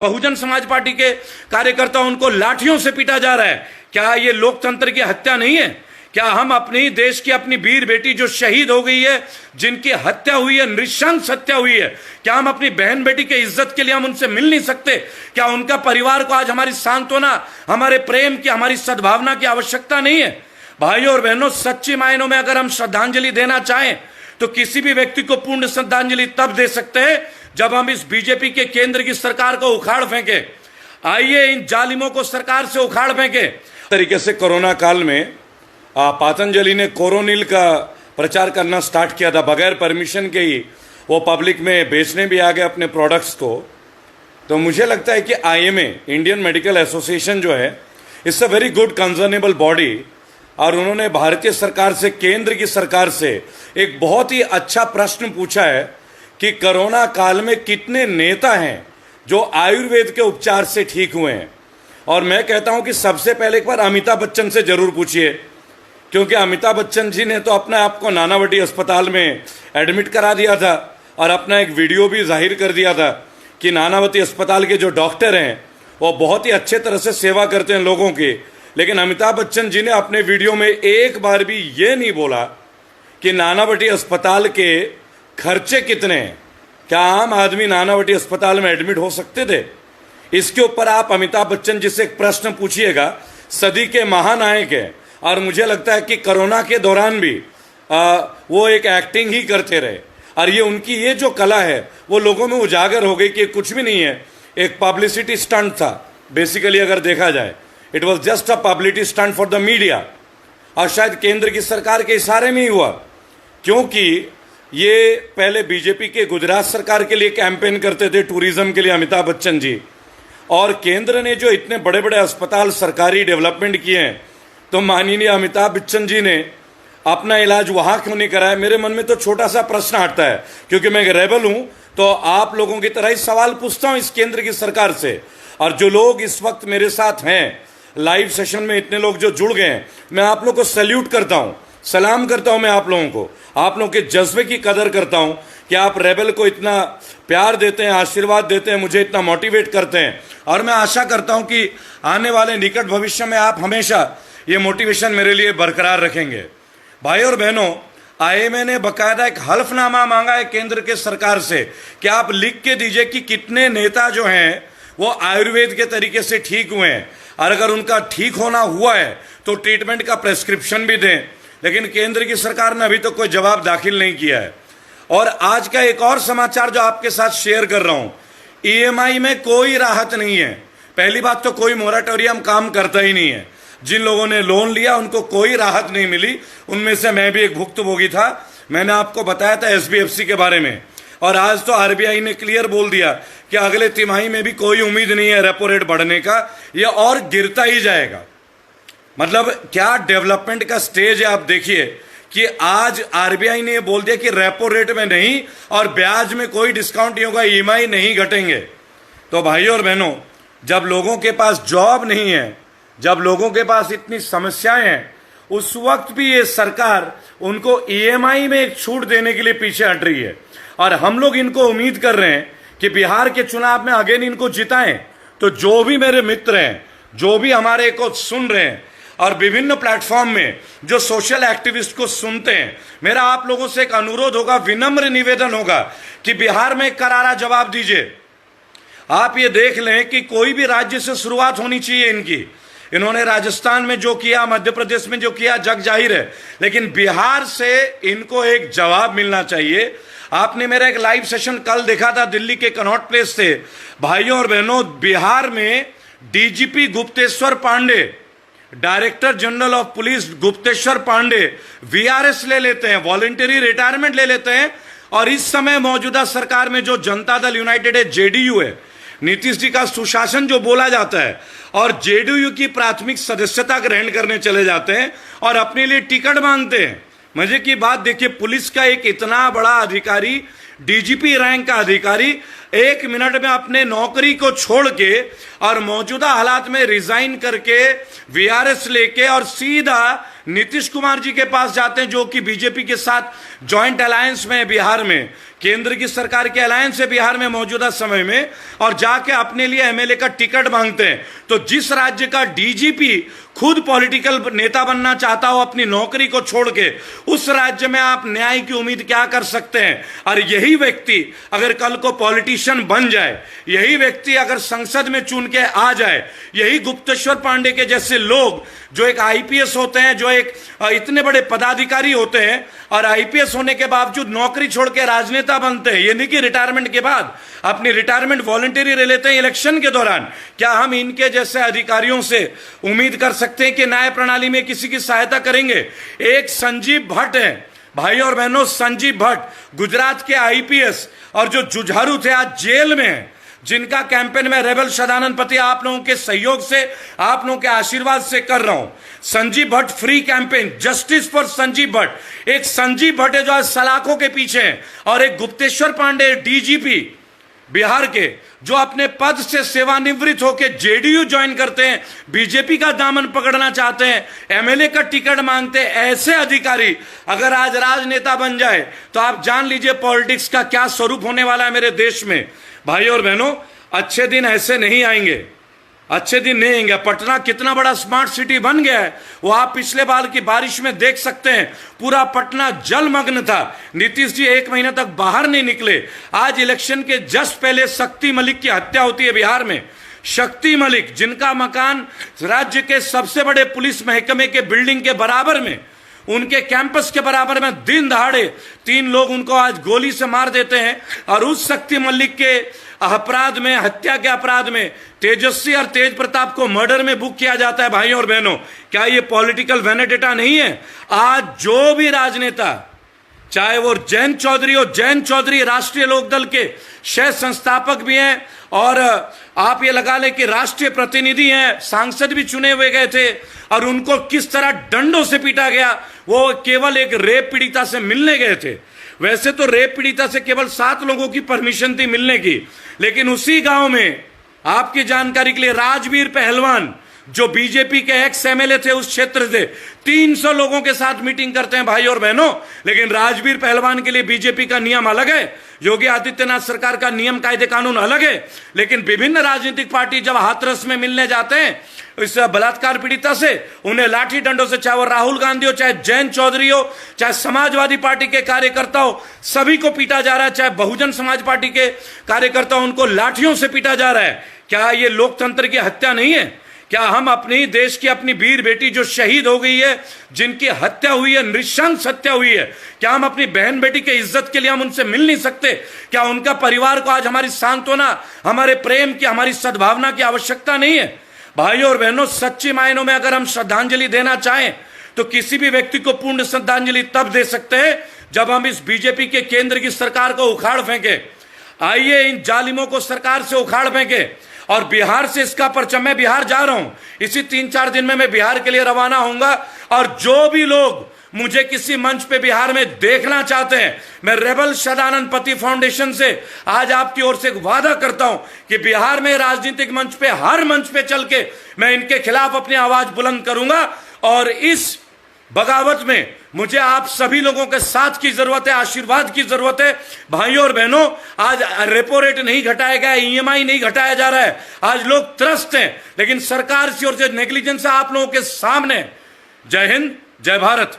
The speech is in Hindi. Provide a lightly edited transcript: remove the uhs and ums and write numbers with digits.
बहुजन समाज पार्टी के कार्यकर्ता उनको लाठियों से पीटा जा रहा है। क्या ये लोकतंत्र की हत्या नहीं है? क्या हम अपनी देश की अपनी वीर बेटी जो शहीद हो गई है, जिनकी हत्या हुई है, नृशंस हत्या हुई है, क्या हम अपनी बहन बेटी के इज्जत के लिए हम उनसे मिल नहीं सकते? क्या उनका परिवार को आज हमारी सांत्वना, हमारे प्रेम की, हमारी सद्भावना की आवश्यकता नहीं है? भाइयों और बहनों, सच्ची मायनों में अगर हम श्रद्धांजलि देना चाहें तो किसी भी व्यक्ति को पूर्ण श्रद्धांजलि तब दे सकते हैं जब हम इस बीजेपी के केंद्र की सरकार को उखाड़ फेंके। आइए इन जालिमों को सरकार से उखाड़ फेंके। तरीके से कोरोना काल में पतंजलि ने कोरोनिल का प्रचार करना स्टार्ट किया था, बगैर परमिशन के ही वो पब्लिक में बेचने भी आ गए अपने प्रोडक्ट्स को। तो मुझे लगता है कि IMA, इंडियन मेडिकल एसोसिएशन जो है, it's a very good concernable body, और उन्होंने भारतीय सरकार से, केंद्र की सरकार से एक बहुत ही अच्छा प्रश्न पूछा है कि कोरोना काल में कितने नेता हैं जो आयुर्वेद के उपचार से ठीक हुए हैं। और मैं कहता हूं कि सबसे पहले एक बार अमिताभ बच्चन से जरूर पूछिए, क्योंकि अमिताभ बच्चन जी ने तो अपने आप को नानावटी अस्पताल में एडमिट करा दिया था और अपना एक वीडियो भी जाहिर कर दिया था कि नानावती अस्पताल के जो डॉक्टर हैं वो बहुत ही अच्छे तरह से सेवा करते हैं लोगों की। लेकिन अमिताभ बच्चन जी ने अपने वीडियो में एक बार भी ये नहीं बोला कि नानावटी अस्पताल के खर्चे कितने हैं, क्या आम आदमी नानावटी अस्पताल में एडमिट हो सकते थे? इसके ऊपर आप अमिताभ बच्चन जी से एक प्रश्न पूछिएगा। सदी के महानायक हैं, और मुझे लगता है कि कोरोना के दौरान भी वो एक एक्टिंग ही करते रहे, और ये उनकी ये जो कला है वो लोगों में उजागर हो गई कि कुछ भी नहीं है, एक पब्लिसिटी स्टंट था। बेसिकली अगर देखा जाए, it was just a publicity stunt for the media, और शायद केंद्र की सरकार के इशारे में ही हुआ, क्योंकि ये पहले बीजेपी के गुजरात सरकार के लिए कैंपेन करते थे टूरिज्म के लिए अमिताभ बच्चन जी, और केंद्र ने जो इतने बड़े बड़े अस्पताल सरकारी डेवलपमेंट किए हैं, तो माननीय अमिताभ बच्चन जी ने अपना इलाज वहां क्यों नहीं कराया? मेरे मन में तो छोटा सा प्रश्न आता है, क्योंकि मैं एक रेबल हूं, तो आप लोगों की तरह ही सवाल पूछता हूं इस केंद्र की सरकार से। और जो लोग इस वक्त मेरे साथ हैं लाइव सेशन में, इतने लोग जो जुड़ गए हैं, मैं आप लोग को सैल्यूट करता हूं, सलाम करता हूं। मैं आप लोगों को, आप लोगों के जज्बे की कदर करता हूं कि आप रेबल को इतना प्यार देते हैं, आशीर्वाद देते हैं, मुझे इतना मोटिवेट करते हैं, और मैं आशा करता हूं कि आने वाले निकट भविष्य में आप हमेशा ये मोटिवेशन मेरे लिए बरकरार रखेंगे। भाई और बहनों, IMA ने बकायदा एक हल्फनामा मांगा है केंद्र के सरकार से कि आप लिख के दीजिए कि कितने नेता जो हैं वो आयुर्वेद के तरीके से ठीक हुए हैं, और अगर उनका ठीक होना हुआ है तो ट्रीटमेंट का प्रेस्क्रिप्शन भी दें। लेकिन केंद्र की सरकार ने अभी तक कोई जवाब दाखिल नहीं किया है। और आज का एक और समाचार जो आपके साथ शेयर कर रहा हूं, EMI में कोई राहत नहीं है। पहली बात तो कोई मोराटोरियम काम करता ही नहीं है। जिन लोगों ने लोन लिया उनको कोई राहत नहीं मिली, उनमें से मैं भी एक भुक्तभोगी था। मैंने आपको बताया था SBFC के बारे में, और आज तो RBI ने क्लियर बोल दिया कि अगले तिमाही में भी कोई उम्मीद नहीं है रेपो रेट बढ़ने का, यह और गिरता ही जाएगा। मतलब क्या डेवलपमेंट का स्टेज है। आप देखिए कि आज RBI ने यह बोल दिया कि रेपो रेट में नहीं और ब्याज में कोई डिस्काउंट नहीं होगा, EMI नहीं घटेंगे। तो भाइयों और बहनों, जब लोगों के पास जॉब नहीं है, जब लोगों के पास इतनी समस्याएं हैं, उस वक्त भी ये सरकार उनको EMI में एक छूट देने के लिए पीछे हट रही है। और हम लोग इनको उम्मीद कर रहे हैं कि बिहार के चुनाव में अगेन इनको जिताएं। तो जो भी मेरे मित्र हैं, जो भी हमारे को सुन रहे हैं और विभिन्न प्लेटफॉर्म में जो सोशल एक्टिविस्ट को सुनते हैं, मेरा आप लोगों से एक अनुरोध होगा, विनम्र निवेदन होगा कि बिहार में करारा जवाब दीजिए। आप ये देख लें कि कोई भी राज्य से शुरुआत होनी चाहिए इनकी। इन्होंने राजस्थान में जो किया, मध्य प्रदेश में जो किया, जग जाहिर है, लेकिन बिहार से इनको एक जवाब मिलना चाहिए। आपने मेरा एक लाइव सेशन कल देखा था दिल्ली के कनॉट प्लेस से। भाइयों और बहनों, बिहार में DGP Gupteshwar Pandey, director general of police Gupteshwar Pandey VRS ले लेते हैं, वॉलंटरी रिटायरमेंट ले लेते हैं, और इस समय मौजूदा सरकार में जो जनता दल यूनाइटेड है, JDU है, नीतीश जी का सुशासन जो बोला जाता है, और JDU की प्राथमिक सदस्यता ग्रहण करने चले जाते हैं और अपने लिए टिकट मांगते हैं। मजे की बात देखिए, पुलिस का एक इतना बड़ा अधिकारी, DGP रैंक का अधिकारी 1 मिनट में अपने नौकरी को छोड़ के और मौजूदा हालात में रिजाइन करके वीआरएस लेके और सीधा नीतीश कुमार जी के पास जाते हैं, जो कि बीजेपी के साथ जॉइंट अलायंस में बिहार में, केंद्र की सरकार के अलायंस है बिहार में मौजूदा समय में, और जाके अपने लिए एमएलए का टिकट मांगते हैं। तो जिस राज्य का डीजीपी खुद पॉलिटिकल नेता बनना चाहता हो अपनी नौकरी को छोड़ के, उस राज्य में आप न्याय की उम्मीद क्या कर सकते हैं? और यही व्यक्ति अगर कल को पॉलिटिशियन बन जाए, यही व्यक्ति अगर संसद में चुन के आ जाए, यही गुप्तेश्वर पांडे के जैसे लोग जो एक आईपीएस होते हैं, जो एक इतने बड़े पदाधिकारी होते हैं और आईपीएस होने के बावजूद नौकरी छोड़ के राजनेता बनते हैं, ये नहीं कि रिटायरमेंट के बाद अपनी रिटायरमेंट वॉलंटरी ले लेते हैं इलेक्शन के दौरान, क्या हम इनके जैसे अधिकारियों से उम्मीद कर सकते हैं कि न्याय प्रणाली में किसी की सहायता करेंगे? एक संजीव भट्ट है, भाई और बहनों, संजीव भट्ट गुजरात के आईपीएस और जो जुझारू थे आज जेल में हैं, जिनका कैंपेन में रेबल सदानंद पति आप लोगों के सहयोग से, आप लोगों के आशीर्वाद से कर रहा हूं। Sanjeev Bhatt free campaign, justice for Sanjeev Bhatt. एक संजीव भट्ट है जो आज सलाखों के पीछे है, और एक गुप्तेश्वर पांडे डीजीपी बिहार के, जो अपने पद से सेवानिवृत्त होकर जेडीयू ज्वाइन करते हैं, बीजेपी का दामन पकड़ना चाहते हैं, एमएलए का टिकट मांगते हैं। ऐसे अधिकारी अगर आज राजनेता बन जाए तो आप जान लीजिए पॉलिटिक्स का क्या स्वरूप होने वाला है मेरे देश में। भाई और बहनों, अच्छे दिन ऐसे नहीं आएंगे, अच्छे दिन नहीं आएंगे। पटना कितना बड़ा स्मार्ट सिटी बन गया है, वो आप पिछले बार की बारिश में देख सकते हैं। पूरा पटना जलमग्न था, नीतीश जी 1 महीना तक बाहर नहीं निकले। आज इलेक्शन के जस्ट पहले शक्ति मलिक की हत्या होती है बिहार में। शक्ति मलिक, जिनका मकान राज्य के सबसे बड़े पुलिस महकमे के बिल्डिंग के बराबर में, उनके कैंपस के बराबर में, दिन दहाड़े 3 लोग उनको आज गोली से मार देते हैं। और उस शक्ति मलिक के अपराध में, हत्या के अपराध में तेजस्वी और तेज प्रताप को मर्डर में बुक किया जाता है। भाई और बहनों, क्या ये पॉलिटिकल वेनेडेटा नहीं है? आज जो भी राजनेता, चाहे वो जयंत चौधरी हो, जयंत चौधरी राष्ट्रीय लोकदल के शह संस्थापक भी हैं, और आप ये लगा लें कि राष्ट्रीय प्रतिनिधि हैं, सांसद भी चुने हुए गए थे, और उनको किस तरह डंडों से पीटा गया। वो केवल एक रेप पीड़िता से मिलने गए थे। वैसे तो रेप पीड़िता से केवल 7 लोगों की परमिशन थी मिलने की, लेकिन उसी गांव में, आपकी जानकारी के लिए, राजवीर पहलवान जो बीजेपी के एक्स एमएलए थे उस क्षेत्र से, 300 लोगों के साथ मीटिंग करते हैं। भाई और बहनों, लेकिन राजवीर पहलवान के लिए बीजेपी का नियम अलग है, योगी आदित्यनाथ सरकार का नियम कायदे कानून अलग है। लेकिन विभिन्न राजनीतिक पार्टी जब हाथरस में मिलने जाते हैं इस बलात्कार पीड़िता से, उन्हें लाठी डंडों से, चाहे वो राहुल गांधी हो, चाहे जयंत चौधरी हो, चाहे समाजवादी पार्टी के कार्यकर्ता हो, सभी को पीटा जा रहा है। चाहे बहुजन समाज पार्टी के कार्यकर्ता हो, उनको लाठियों से पीटा जा रहा है। क्या ये लोकतंत्र की हत्या नहीं है? क्या हम अपनी देश की अपनी वीर बेटी जो शहीद हो गई है, जिनकी हत्या हुई है, नृशंस हत्या हुई है, क्या हम अपनी बहन बेटी के इज्जत के लिए हम उनसे मिल नहीं सकते? क्या उनका परिवार को आज हमारी सांत्वना, हमारे प्रेम की, हमारी सद्भावना की आवश्यकता नहीं है? भाइयों और बहनों, सच्ची मायनों में अगर हम श्रद्धांजलि देना चाहें तो किसी भी व्यक्ति को पूर्ण श्रद्धांजलि तब दे सकते हैं जब हम इस बीजेपी के केंद्र की सरकार को उखाड़ फेंके। आइए इन जालिमों को सरकार से उखाड़ फेंके। और बिहार से इसका परचम, मैं बिहार जा रहा हूं, इसी 3-4 दिन में मैं बिहार के लिए रवाना होऊंगा। और जो भी लोग मुझे किसी मंच पे बिहार में देखना चाहते हैं, मैं रेबल सदानंद पति फाउंडेशन से आज आपकी ओर से एक वादा करता हूं कि बिहार में राजनीतिक मंच पे, हर मंच पे चल के मैं इनके खिलाफ अपनी आवाज बुलंद करूंगा। और इस बगावत में मुझे आप सभी लोगों के साथ की जरूरत है, आशीर्वाद की जरूरत है। भाइयों और बहनों, आज रेपो रेट नहीं घटाया गया, ईएमआई नहीं घटाया जा रहा है। आज लोग त्रस्त हैं, लेकिन सरकार की ओर से नेग्लिजेंस आप लोगों के सामने। जय हिंद, जय भारत।